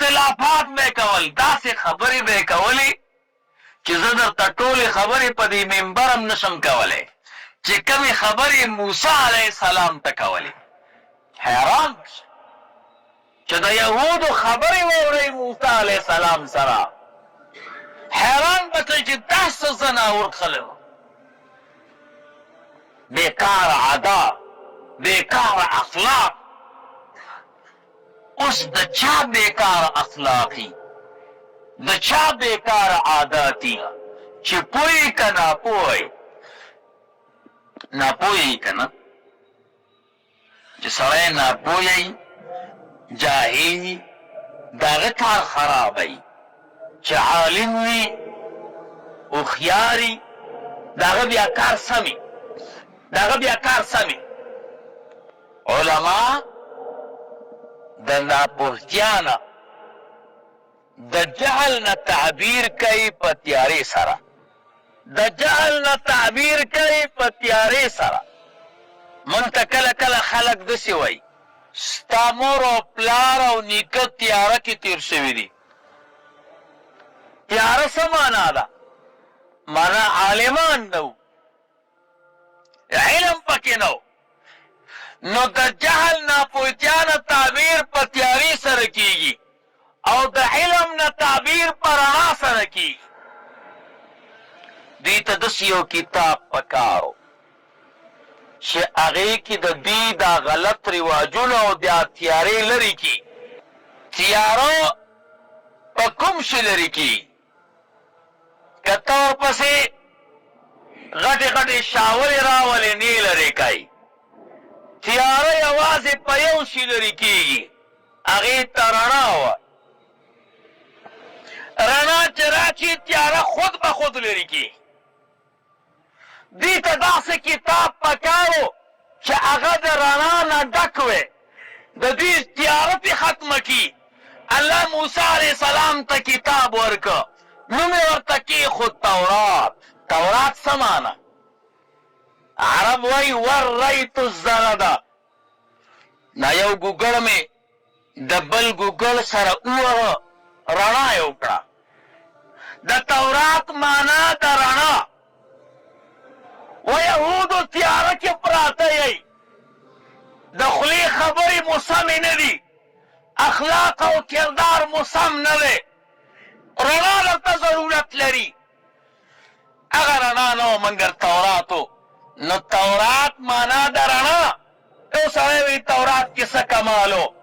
اختلافات به کول، داسې خبرې به کولې چې زه درته ټولې خبرې په دې منبر هم نشم کولی چې کومې خبرې موسی علیه السلام ته کولې. حیران بشه چې د یهودو خبرې واورئ موسی علیه السلام سره، حیران بشئ چې دا څه زناور خلک، بیکار عادات، بیکار اخلاق. اوس د چا بیکار اخلاقی، د چا بیکار عاداتی چې پوهی که ناپوهی، ناپوهی که نه چې سړی ناپوهی جاهل د هغه کار خرابوي، چې عالم وي هوښیاري د هغه بیا کار سمي، د هغه بیا کار سمي. علما د ناپوهتیا نه د جهل نه تعبیر کوي په تیارې سره، د جهل نه تعبیر کوي په تیارې سره. مونږ ته کله کله خلک داسې وایي ستا مور او پلار او نیکه تیاره کې تیر شوي دي. تیاره څه معنا ده؟ معنا عالمان نه وو، علم پکې نه و. نو د جهل ناپوهتیا نه تعبیر په تیارې سره کیږي او د علم نه تعبیر په رڼا سره کیږي. دوی ته داسې یو کتاب پکار و چې هغې کې د دوی دا غلط رواجونه او دا تیارې لرې کړي. تیاره په کوم شي لرې کړي؟ که ته ورپسې غټې غټې شاورې راولې نه یې لرې کوي. تیاره یوازې په یو شي لرې کېږي، هغې ته رڼا وایي. رڼا چې راشي تیاره خود به خود لرې کېږي. دې ته داسې کتاب پکار و چې هغه د رڼا نه ډک وی، د دوی تیاره پې ختمه کړي. الله موسی علیه السلام ته کتاب ورکړه، نوم یې ورته کېښود تورات. تورات څه معنا؟ عرب وای وریت الزرده. دا یو ګوګړ مې د بل ګوګړ سره ووهه، رڼا یې وکړه. د تورات معنا د رڼا. و یهودو تیاره کې پراته یئ، د خولې خبرې مو سمې نه دي، اخلاق او کردار مو سم نه دی، رڼا درته ضرورت لري. هغه رڼا نه و مګر توراتو. نو تورات معنا د رڼا. یو سړی وایي تورات کې څه کمال و؟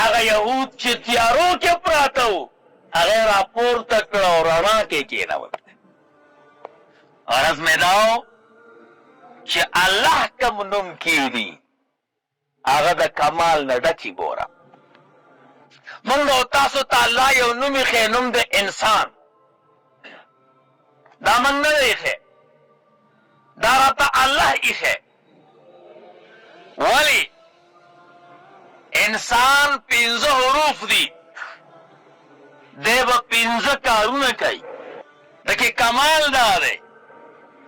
هغه یهود چې تیارو کې پراته وو هغه یې راپورته کړه او رڼا کې کېنول. غرض مې دا و چې الله کوم نوم کښېږدي هغه د کمال نه ډکې ګوره. مونږ او تاسو ته الله یو نوم ایښی، نوم د انسان. دا من نه دی ایښی، دا راته الله ایښی. ولې؟ انسان 15 حروف دي، دی به 15 کارونه کوي. دکې کمال دا دی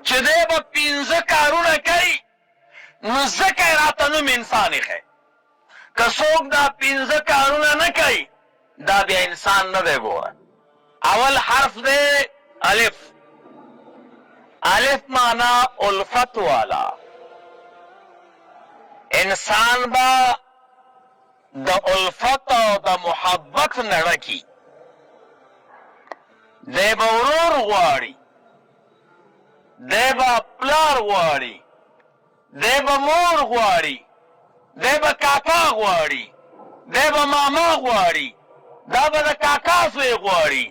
چې دی به 15 کارونه کوي، نو ځکه یې راته نوم انسان ایښی. که څوک دا 15 کارونه نه کوي دا بیا انسان نه دی. ګوره اول حرف دی الف. الف معنا الفت والا. انسان با د الفت او د محبت نه ډکي. دی به ورور غواړي، دی به پلار غواړي، دی به مور غواړي، دی به کاکا غواړي، دی به ماما غواړي، دا به د کاکا زوی غواړي،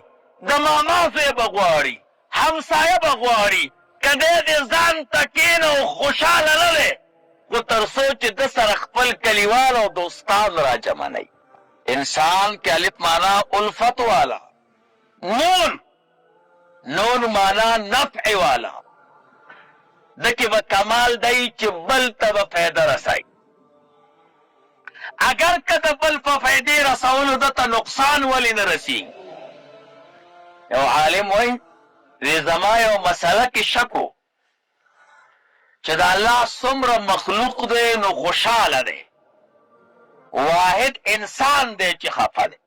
د ماما زوی به غواړي، همسایه به غواړي. که دی د ځان ته کښېنه او خوشحاله نه دی، خو تر څو چې ده سره خپل کلیوال او دوستان را جمع نه. انسان کې الف معنا الفت والا. نون، نون معنا نفع والا. دکې به کمال دی چې بل ته به فایده رسوي. اگر که د بل په فایدې رسولو ده ته نقصان ولې نه رسېږي؟ یو عالم وایي زما یو مسله کې شک و چې د الله څومره مخلوق دی نو خوشحاله دی، واحد انسان دی چې خفه دی.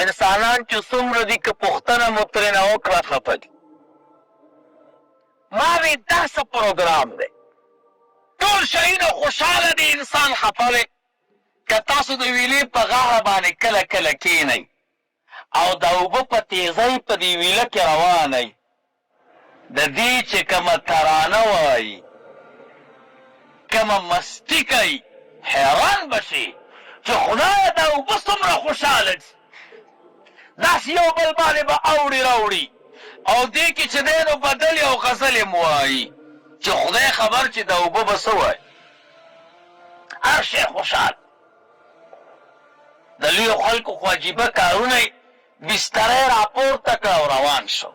انسانان چې څومره دي که پوښتنه مو ترېنه وکړه خفه دي. ما وی دا څه پروګرام دی؟ ټول شیونه خوشحاله دي، انسان خفه دی. که تاسو د ویلې په غاړه باندې کله کله کښېنئ او د اوبه په تیزۍ په دې ویله کې روانئ، د دې چې کومه ترانه وایي، کومه مستي کوي، حیران به شي چې خدایه دا اوبه څومره خوشحاله دي. داسې یو بل باندې به اوړي راوړي او دې کې چې دی نو بدل یو غزل یې وایي چې خدای خبر چې د اوبه به څه وایي. هر شی خوشحال. د لویو خلکو خو عجیبه کارونه یې بستره یې راپورته کړه او روان شو.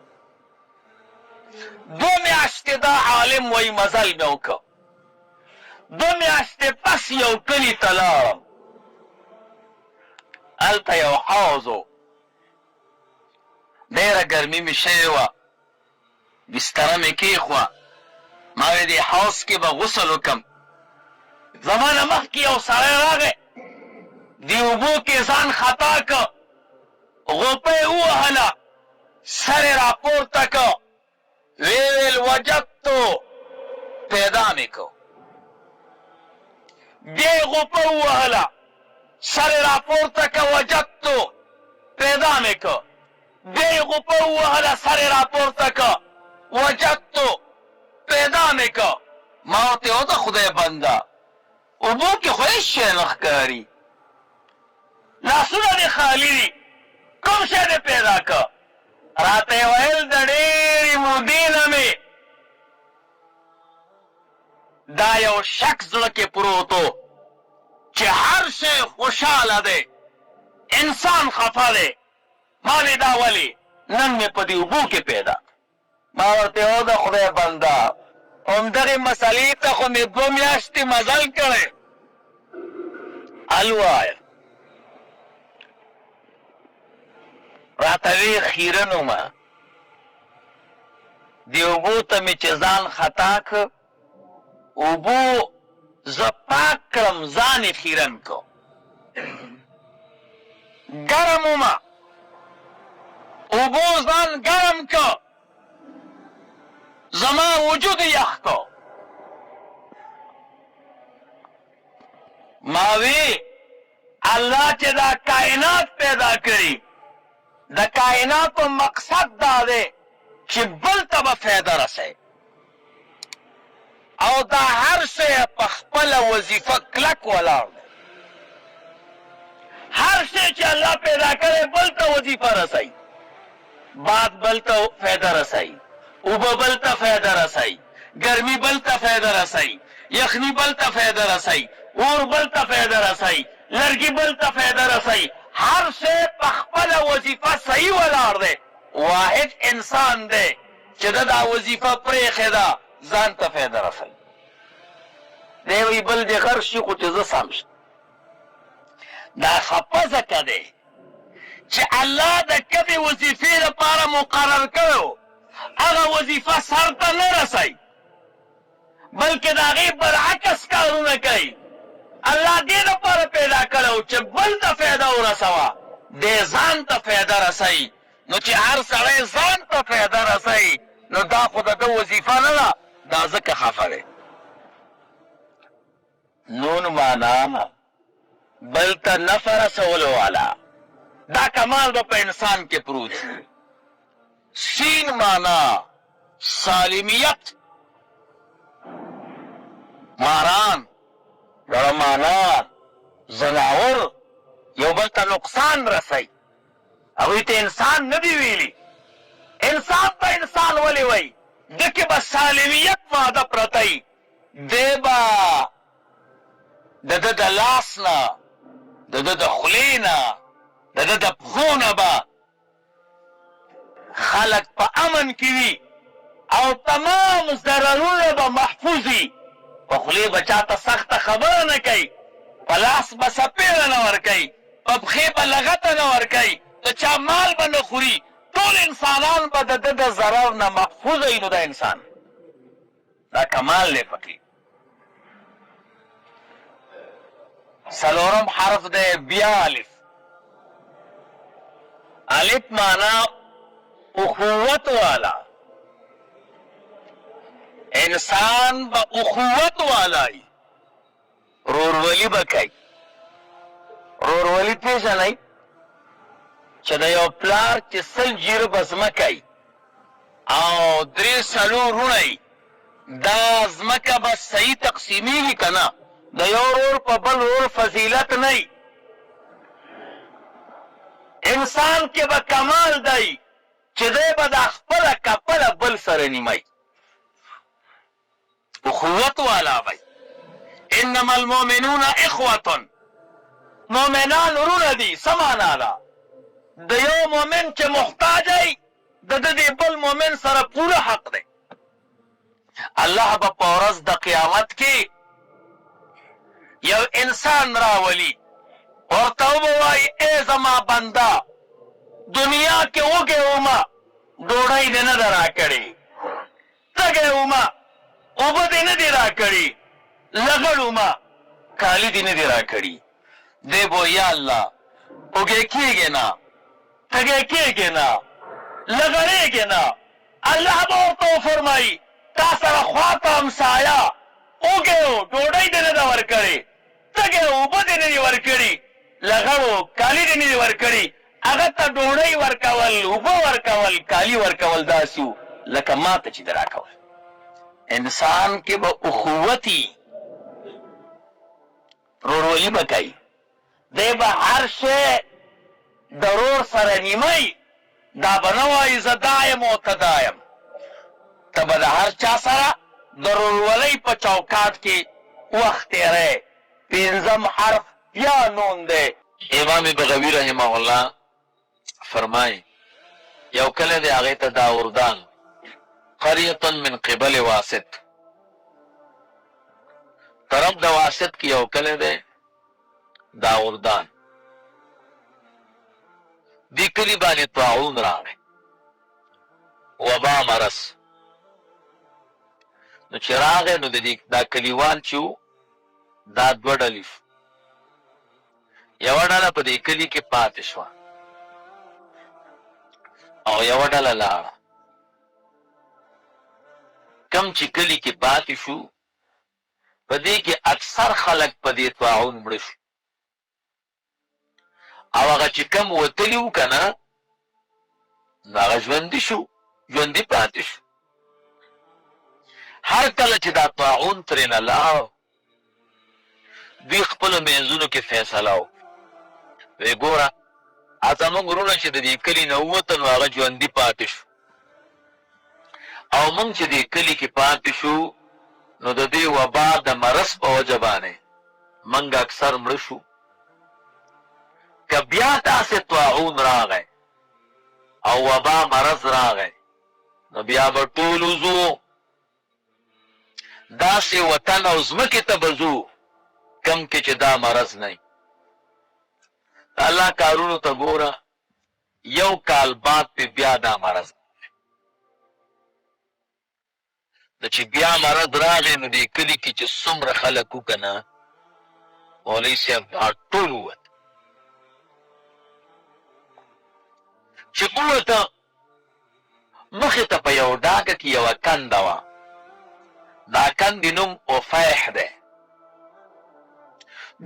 2 میاشتې دا عالم وایي مزل مې وکړ. 2 میاشتې پس یو کلي ته لاړم، هلته یو حوض و، ډېره ګرمي مې شوې وه، بستره مې کېښوه. ما وی دې حوض کې به غسل وکړم. زما نه مخکې یو سړی راغی، دې اوبو کې ځان خطا کړ، غوپه یې ووهله، سر یې راپورته کړ، ویې ویل وجدتو، پیدا مې کړ. بیا یې غوپه ووهله، سر یې راپورته کړ، وجدتو، پیدا مې کړ. بیا یې غوپه ووهله، سر یې راپورته کړ، وجدتو، پیدا مې کړ. ما ورته ویل د خدای بنده اوبو کې خو هېڅ شی نه ښکاري، لاسونه دې خالي دي، کوم شی دې پیدا کړ؟ راته یې ویل د ډېرې مودې نه مې دا یو شک زړه کې پروت و چې هر شی خوشحاله دی، انسان خفه دی. ما وی دا ولې؟ نن مې په دې اوبو کې پیدا. ما ورته ویل د خدای بنده همدغې مسلې ته خو مې 2 میاشتې مزل کړی. حل ووایه. راته وی خیرن ومه، دې اوبو ته مې چې ځان خطا کړ، اوبو زه پاک کړم، ځان یې خیرن کړ. ګرم ومه، اوبو ځان ګرم کړ، زما وجود یخ کړ. ما وی الله چې دا کائنات پیدا کړي، د کائناتو مقصد دا دی چې بل ته به فایده رسوي او دا هر شی په خپله وظیفه کلک ولاړ دی. هر شی چې الله پیدا کړی بل ته وظیفه رسوي. باد بل ته فایده رسوي، اوبه بل ته فایده رسوي، ګرمي بل ته فایده رسوي، یخني بل ته فایده رسوي، اور بل ته فایده رسوي، لرګي بل ته فایده رسوي. هر شی په خپله وظیفه صحیح ولاړ دی. واحد انسان دی چې ده دا وظیفه پرېښې ده، ځان ته فایده رسوي. دی وایي بل دې غر شي خو چې زه سم شم. دا خفه ځکه دی چې الله د کومې وظیفې لپاره مقرر کړی و هغه وظیفه سر ته نه رسوي، بلکې د هغې برعکس کارونه کوي. الله دې لپاره پیدا کړی و چې بل ته فایده ورسوه، دی ځان ته فایده رسوي. نو چې هر سړی ځان ته فایده رسوي نو دا خو د ده وظیفه نه ده، دا ځکه خفه دی. نون معنا بل ته نفع رسولو والا، دا کمال به په انسان کې پروت. سین معنا سالمیت، ماران ډېره معنا زناور یو بل ته نقصان رسوي، هغوی ته انسان نه دی ویلي. انسان ته انسان ولې وایي؟ ده کې به سالمیت ماده پرته وي، دی به د ده د لاس نه، د ده د خولې نه، د ده د پښو نه به خلک په امن کې وي او تمام ضررونه به محفوظ وي. په خولې به چاته سخته خبره نه کوي، په لاس به سپېړه نه ورکوي، په پښې به لغته نه ورکوي، د چا مال به نه خوري. ټول انسانان به د ده د ضرر نه محفوظ وي. نو دا انسان دا کمال دی پکې. څلورم حرف دی بیا الف. الف مانا اخوت والا، انسان با اخوت والائی، رورولي بکای. رورولي پیژنئ چې د یو پلار چې سل جیره بزمکای او درې څلور رونی دا ځمکه به صحیح تقسیمیږي که نه، د یو ورور په بل ورور فضیلت نه. انسان کې به کمال دی چې دی به د خپله کپله بل سره نیمای، اخوت والا وی. انما المؤمنون اخوة، مؤمنان ورونه دي. څه معنا ده؟ د یو مؤمن چې محتاج دی د دې بل مؤمن سره پوره حق دی. الله به په ورځ د قیامت کې یو انسان راولي، ورته ووایي ای زما بنده دنیا کې وږی ومه ډوډۍ دې نه ده راکړې، تږی ومه اوبه دې نه دي راکړي، لغړ ومه کالي دې نه دي راکړي. دی به یا الله وږی کېږې نه، تږی کېږې نه، لغړېږې نه. الله به ورته وفرمایي تا سره خواته همسایه وږی و ډوډۍ دې نه ده ورکړې، تږی اوبه دې نه دي ورکړي، لغړ و کالي دې نه دي ورکړي. هغه ته ډوډۍ ورکول، اوبه ورکول، کالي ورکول داسې و لکه ما ته چې دې راکول. انسان کې به اخوتي، رورولي به کوي. دی به هر شی د رور سره نیمی، دا به نه وایي زه دا یم او ته دا یم. ته به د هر چا سره د رورولۍ په چوکاټ کې وخت تېری. پنځم حرف یا نون دی. امام بغوی رحمه الله فرمایي یو کلی دی هغې ته داوردان، قریة من قبل واسط، طرف د واسط کې یو کلی دی داوردان. دې کلي باندې طاعون راغی، وبا مرض. نو چې راغی نو دا کلیوال چې و دا دوه ډلې شو. یوه ډله په دې کلي کې پاتې شوه او یوه ډله لاړه. کم چې کلي کې پاتې شو په دې کې اکثر خلک په دې طاعون مړه شو، او هغه چې کم وتلي وو که نه نو هغه ژوندي شو، ژوندي پاتې شو. هر کله چې دا طاعون ترېنه لاړ دوی خپلو منځونو کې فیصله وکړه، وی ګوره زموږ وروڼه چې د دې کلي نه ووتل نو هغه ژوندي پاتې شو، او موږ چې دې کلي کې پاتې شو نو د دې وبا د مرض په وجه باندې موږ اکثر مړه شو. که بیا داسې طاعون راغی او وبا مرض راغی نو بیا به ټول وځو داسې وطن او ځمکې ته به ځو کم کې چې دا مرض نه وي. الله کارونو ته ګوره، یو کال بعد پې بیا دا مرض د چې بیا مرض راغی نو دې کلي کې چې څومره خلک وو که نه مولوي صاحب دا ټول ووت. چې ووته مخې ته په یو ډاګه کې یوه کنده وه، دا کندې نوم افیح دی.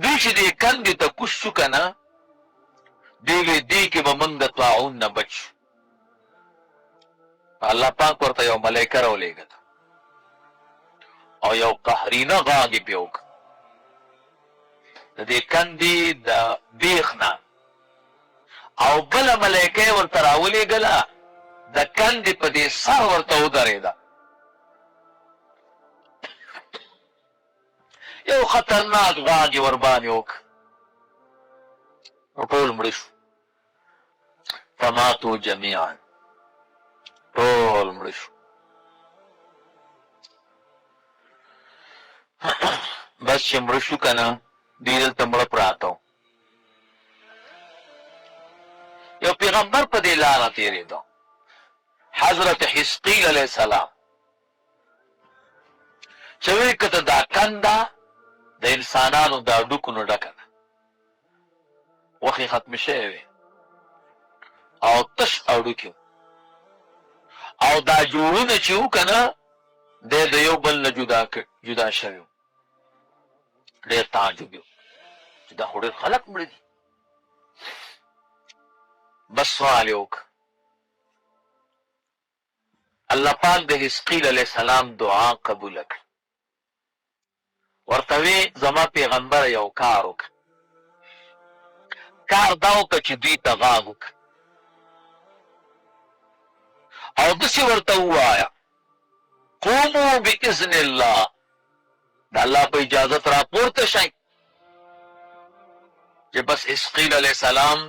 دوی چې دې کندې ته کوز شو که نه دوی وی دې کې به موږ د طاعون نه بچ شو. الله پاک ورته یو ملایکه راولېږله او یو قهرینه غاږ یې پرې وکړه د دې کندې د بیخ نه، او بله ملایکه یې ورته راولېږله د کندې په دې سر ورته ودرېده. یو خطرناک غاږ یې ورباندې وکړه نو ټول مړه شو. فماتو جمیعا، ټول مړه شو. بس چې مړه شو که نه دوی دلته مړه پراته وو. یو پیغمبر په دې لاره تېرېده، حضرت حزقیل علیه السلام، چې ویې کته دا کنده د انسانانو دا ډوکو نه ډکه ده، وخې ختمې شوې وې او اورو کې او دا جوړونه چې وکنه د یو بل نه جدا شوی ډېر تعجب یو چې دا خو ډېر خلک مړه دي. بس سوال یې وکړ الله پاک د حزقیل علیه السلام دعا قبول کړ. ورته وی زما پیغمبر یو کار وکړ، کار دا وکړه چې دوی ته غاږ وکړه او داسې ورته ووایه قوموا باذن الله، د الله په اجازت راپورته شئ. چې بس حزقیل علیه السلام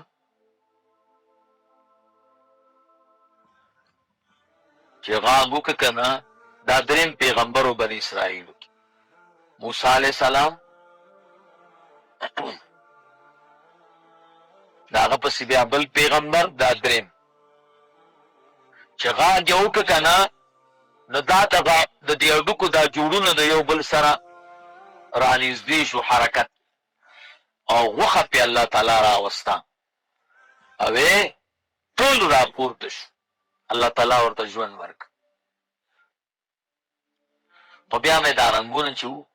چې غاږ وکړه که نه، دا دریم پیغمبر و بني اسرائیلو کې موسی علیه السلام، د هغه پسې بیا بل پیغمبر، دا دریم چې غاږ یې وکړه که نه، نو دا د دې هډوکو دا جوړونه د یو بل سره رانږدې شو حرکت او غوښه پې الله تعالی راوسته او ټول راپورته شو. الله تعالی ورته ژوند ورکړ. خو بیا مې دا رنګونه چې وو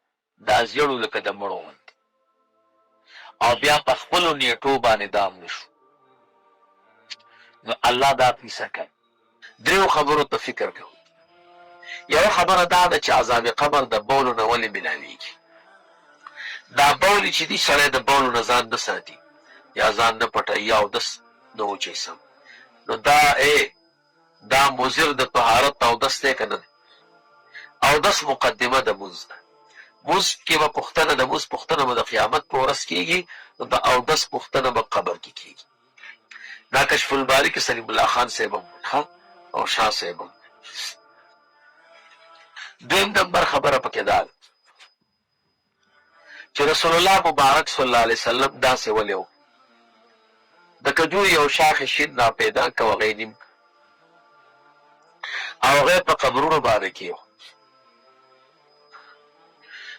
دا زیړو لکه د مړو غوندې او بیا په خپلو نیټو باندې دام نه شو. نو الله دا کیسه کوي. دریو خبرو ته فکر کوو. یوه خبره دا ده چې عذاب قبر د بولو نه ولې میلاویږي. دا بولې چې دي سړی د بولو نه ځان نه ساتي یا ځان نه پټوي یا اودس نه وچوي سم، نو دا مضر د طهارت اودس دی که نه دی؟ اودس مقدمه د مونځ ده. مونځ کې به پوښتنه د مونځ پوښتنه به د قیامت په ورځ کېږي، نو د اودس پوښتنه به قبر کې کېږي. دا کشف الباري کې سلیم الله خان صاحب هم او شاه صاحب هم. دویم نمبر خبره پکې دا ده چې رسول الله مبارک صلی الله علیه وسلم داسې ولې و د کجور یو شاخ شین را پیدا که هغې نیم او هغې په قبرونو باندې کېو.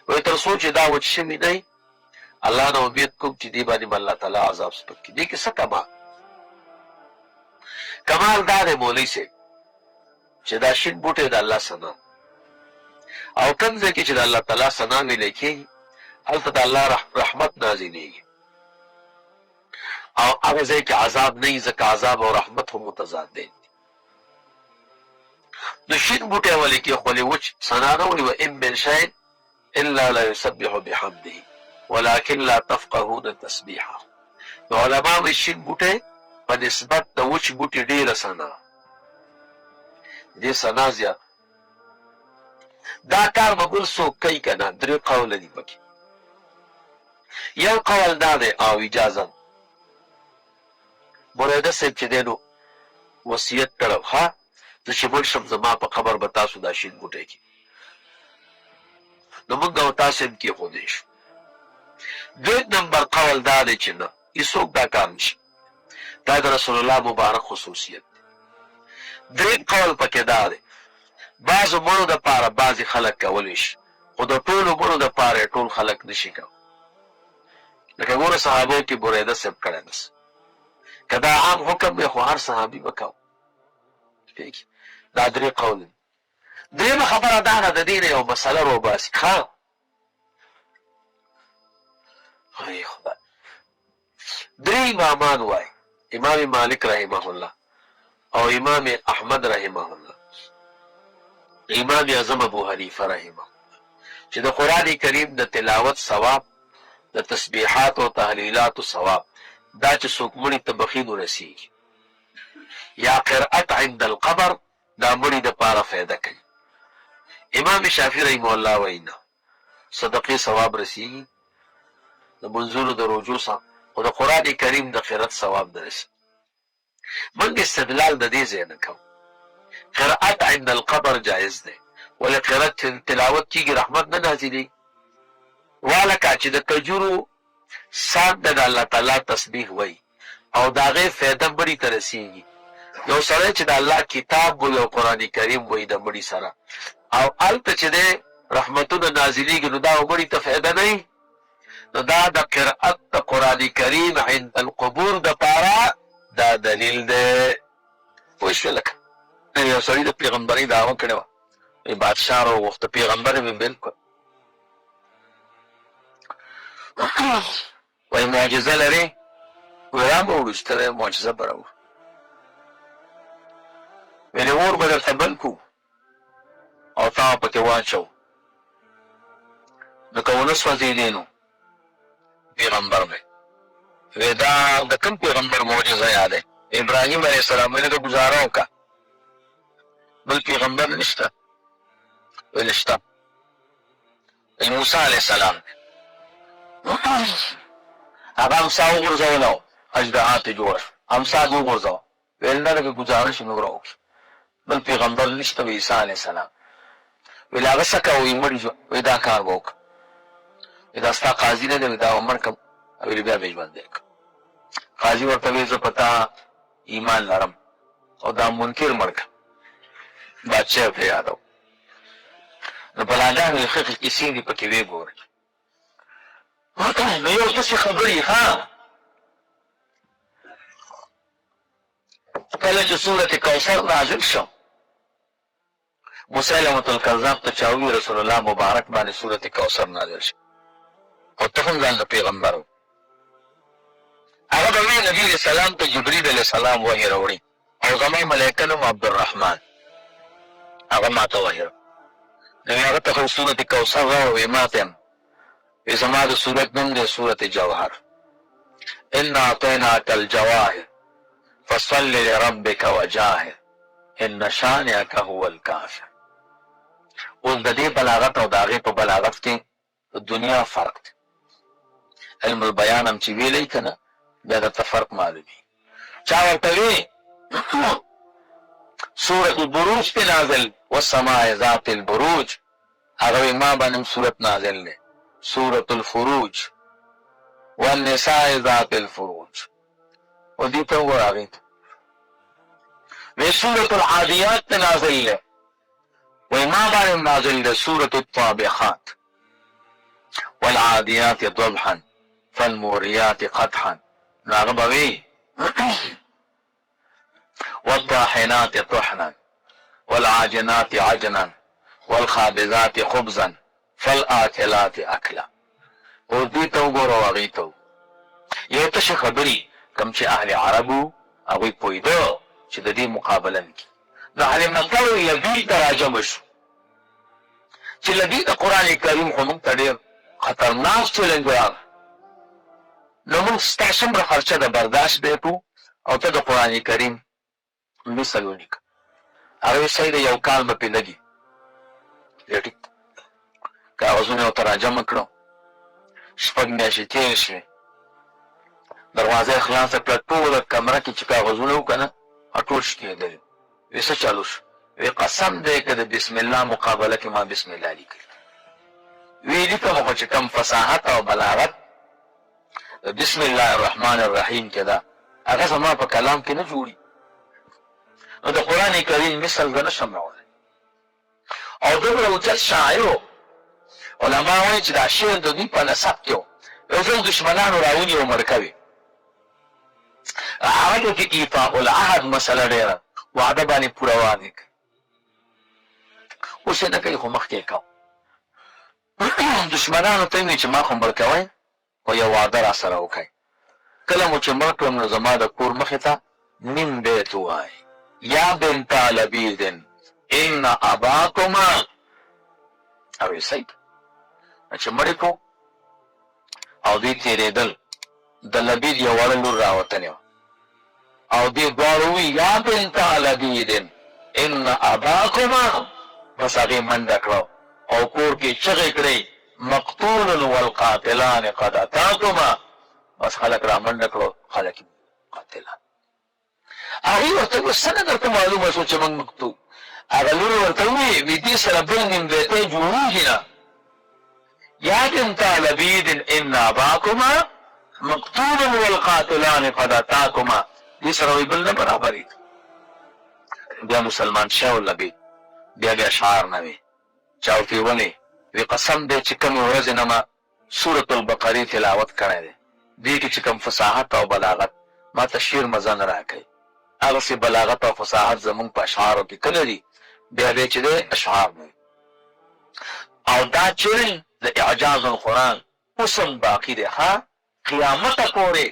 وایي تر څو چې دا وچ شوي نه وي الله نه امید کوم چې دې باندې به الله تعالی عذاب سپک کړي. دې کې څه کمال دا دی مولوي صاحب چې دا شین بوټی د الله ثنا او کوم ځای کې چې د الله تعالی ثنا ویلی کېږي هلته د الله رحمت نازلېږي او هغه ځای کې عذاب نه وي، ځکه عذاب او رحمت هم متضاد دی. نو شین بوټی ولې کېښولې وچ ثنا نه ولې وان من شیء الا لا یسبح بحمده ولکن لا تفقهون تسبیحه. نو علما وایي شین بوټی په نسبت د وچ بوټي ډېره ثنا، دې ثنا زیات. دا کار به بل څوک کوي که نه؟ درې قوله دي پکې. یو قول دا دی او اجازه بریده صاحب چې دی نو وصیت کړی ښه زه چې مړ شم زما په قبر به تاسو دا شین بوټی کې، نو موږ او تاسو هم کېښودی شو. دویم نمبر قول دا دی چې نه هېڅوک دا کار نشي، دا د رسول الله مبارک خصوصیت دی. دریم قول پکې دا دی بعضو مړو دپاره بعضې خلک کولی شي، خو د ټولو مړو دپاره یې ټول خلک نشي کولی. لکه ګوره صحابو کې بریده صاحب کړی دس که دا عام حکم دی خو هر صحابي به کو. دا درې قول دي. درېیمه خبره دا ده د دې نه یو مسله روباسي ښه ای خدای. درې امامان وایي امام مالک رحمه الله او امام احمد رحمه الله، امام اعظم ابو حنیفه رحمه الله، چې د قرآن کریم د تلاوت ثواب د تسبیحات او تحلیلات ثواب دا چې څوک مړي ته بخیل ورسیږي یا قرأت عند القبر دا مړي دپاره فایده کوي. امام شافعي رحمه الله وایي نه صدقې ثواب رسیږي د منځونو د روجو څخه، خو د قرآن کریم د قرأت ثواب نه رسي. موږ استدلال د دې ځای نه کوو. قرأت عند القبر جایز دی ولې قرأت تلاوت کېږي رحمت نه نازلېږي. والکه چې د کجورو سان د الله تعالی تسبیح وایي او د هغې فایده مړي ته رسېږي. یو سړی چې د الله کتاب وایي او قرآن کریم وایي د مړي سره او هلته چې دی رحمتونه نازلېږي نو دا مړي ته فایده نه وي، نو دا د قرأت د قرآن کریم عند القبور دپاره دا دلیل دی. پوښ لکه یو سړی د پیغمبري دعوه کړې وه بادشاه راوغوښته پیغمبر مې بالکل وایي معجزه لرې وایي را به وروسته معجزه به راوړو ویلې اور به درته بل کړو او تا پکې واچو نو که ونه سوځېدې نو پیغمبر دی وی دا د کوم پیغمبر معجزه یاد دی ابراهیم علیه السلام ویلې د ګزاره وکړه بل پیغمبر نشته ویل شته موسی علیه السلام هغه امسا وغورځوله اژدها ترې جوړه شوه امسا دې وغورځوه ویل نه لکه ګزاره شي نو راوکړي بل پیغمبر نشته وی عیسی علیه السلام ویل هغه څه کوه وایي مړ شو وایي دا کار به وکړه دا ستا قاضي نه دی وایي دا به مړ کړم ویلې بیا به یې ژوندی کړم قاضي ورته وایي زه په تا ایمان لرم او دا منکر مړ کړم بادشاه ورته یادو نو بلاګانې ښه کیسې دي پکې ویې ګورئ نو یو داسې خبرې ها کله چې سورت کوثر نازل شو مسیلمة الکذاب ته چا وویل رسول الله مبارک باندې سورت کوثر نازل شو او ته هم ځان د پیغمبر و هغه به وایي نبي علیه السلام ته جبریل علیه السلام وحی راوړي او زما ملایکه نوم عبدالرحمن هغه ما ته وحی نو هغه ته خو سورت کوثر راوړي ما ته هم وی زما د سورت نوم دی سورت جوهر انا اعطیناک الجواهر فصل لربک وجاهر ان شانئک هو الکافر اوس د دې بلاغت او د هغې په بلاغت کې د دنیا فرق دی علم البیان هم چې ویلی که نه بیا درته فرق معلومي چا ورته وی سورة البروج پې نازل والسماء ذات البروج هغه وی ما باندې هم سورت نازل دی سورة الفروج والنساء ذات الفروج و دې ته وګوره هغې ته وی سورة العادیات ته نازل دی وی ما باندې هم نازل دی سورة الطابخات والعاديات ضبحا فالموريات قدحا نو هغه به وی والطاحنات طحنا والعاجنات عجنا والخابزات خبزا فالآكلات اکلا او دې ته وګوره او هغې ته یو تشې خبرې کوم چې اهل عربو هغوی پوهېده چې د دې مقابله نه کړي نو علمنا وی لبیل ته راجمع شو چې لبیل د قرآن کریم خو موږ ته ډېر خطرناک چیلنج راغی نو موږ ستا څومره خرچه د برداشت دی کړو او ته د قرآن کریم مثل ونیکه هغه وی صحیح د یو کال به پې لګي ټیک کاغذونه یې ورته راجمع کړو شپږ میاشتې تېرې شوې دروازه یې خلاصه کړه ټوله کمره کې چې کاغذونه وو که نه ټول شکېدلي وی څه چالو شو وی قسم دی که د بسم الله مقابله کې ما بسم الله لیکلي وی لیکم خو چې کوم فصاحت او بلاغت بسم الله الرحمن الرحیم کې ده هغه زما په کلام کې نه جوړي نو د قرآن کریم مثل زه نشم راوړی او دومره اوچت شاعر علما وایي چې دا شعر د دوی په نسب کې و یو ځل دشمنانو راونیو مرکوي هغه کې ایفاء العهد مسله ډېره وعده باندې پوروانې کوي اوس یې نه کوي خو مخکې یې کوو دشمنانو ته وایي چې ما خو مړ کوئ خو یو وعده را سره وکئ کله مو چې مړ کړم نو زما د کور مخې ته من بیت ووایئ یا بنتا لبید ان اباکما او یې صحیح چې مړ یې کړو او دوی تېرېدل د لبید یو وړه لور راوتنې وه او دې دواړو ووایي یا بنتا لبید ان اباکما بس هغې منډه کړه او کور کې چغې کړې مقتول والقاتلان قد اتاکما بس خلک را منډه کړو خلک قاتلان هغې ورته وویل څنګه درته معلومه شو چې موږ مقتول هغه لور ورته ووایي دې سره بل نیمګړتۍ جوړېږي نه یا بنتا لبید ان اباکما مقتول والقاتلان قد اتاکما دې سره وایي بل نه برابرېږي بیا مسلمان شاه لبید بیا اشعار نه وي چا ورته ولې وی قسم دی چې کومې ورځې نه ما سورة البقرې تلاوت کړی دی دې کې چې کوم فصاحت او بلاغت ما ته شعر مزه نه راکوي هغه سي بلاغت او فصاحت زمونږ په اشعارو کې کله دي بیا به چې دی اشعار دی او دا چیرې د اعجاز القرآن اوسم باقي دی ها قیامته پورې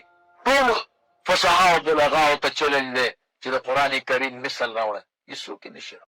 ټول فصحا او بلاغاو ته چلن دی چې د قرآن کریم مثل راوړه هېڅوک یې نشي راوړی.